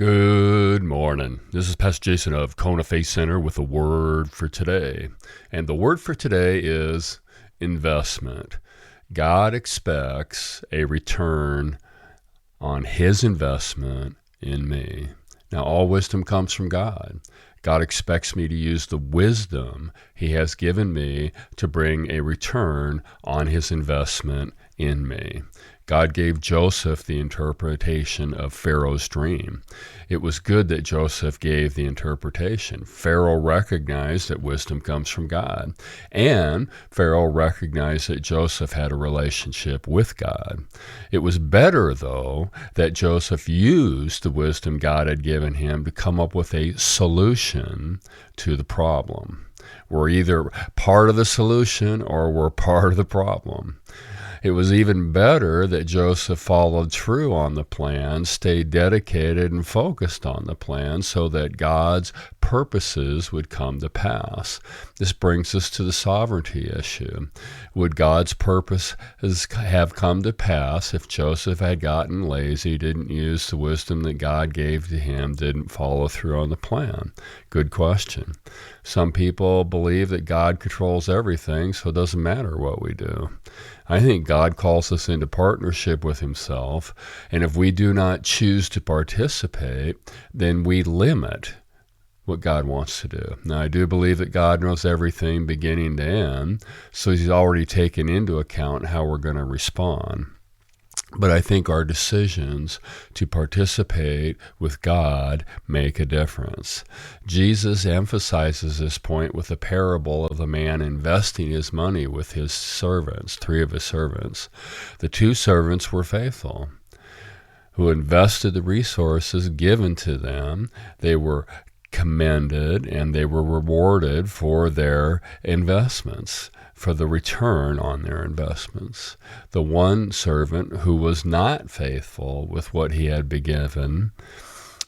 Good morning. This is Pastor Jason of Kona Faith Center with a word for today. And the word for today is investment. God expects a return on his investment in me. Now, all wisdom comes from God. God expects me to use the wisdom he has given me to bring a return on his investment in me. God gave Joseph the interpretation of Pharaoh's dream. It was good that Joseph gave the interpretation. Pharaoh recognized that wisdom comes from God, and Pharaoh recognized that Joseph had a relationship with God. It was better, though, that Joseph used the wisdom God had given him to come up with a solution to the problem. We're either part of the solution or we're part of the problem. It was even better that Joseph followed through on the plan, stayed dedicated and focused on the plan so that God's purposes would come to pass. This brings us to the sovereignty issue. Would God's purpose have come to pass if Joseph had gotten lazy, didn't use the wisdom that God gave to him, didn't follow through on the plan? Good question. Some people believe that God controls everything, so it doesn't matter what we do. I think God calls us into partnership with himself, and if we do not choose to participate, then we limit what God wants to do. Now, I do believe that God knows everything beginning to end, so he's already taken into account how we're going to respond. But I think our decisions to participate with God make a difference. Jesus emphasizes this point with the parable of the man investing his money with his servants, 3 of his servants. The 2 servants were faithful, who invested the resources given to them. They were commended and they were rewarded for their investments, for the return on their investments. The one servant who was not faithful with what he had been given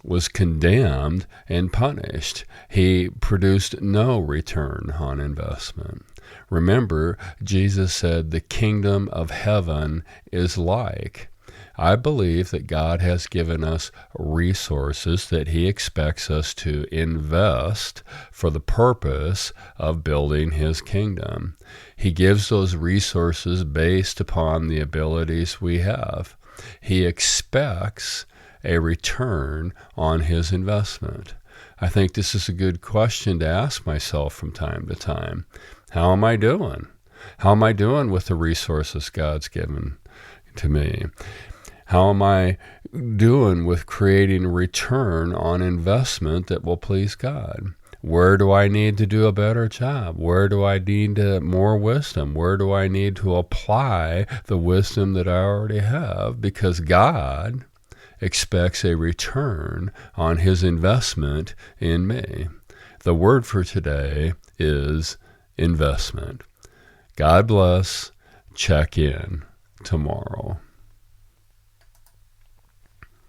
was condemned and punished. He produced no return on investment. Remember, Jesus said the kingdom of heaven is like. I believe that God has given us resources that he expects us to invest for the purpose of building his kingdom. He gives those resources based upon the abilities we have. He expects a return on his investment. I think this is a good question to ask myself from time to time. How am I doing? How am I doing with the resources God's given to me? How am I doing with creating a return on investment that will please God? Where do I need to do a better job? Where do I need more wisdom? Where do I need to apply the wisdom that I already have? Because God expects a return on his investment in me. The word for today is investment. God bless. Check in tomorrow.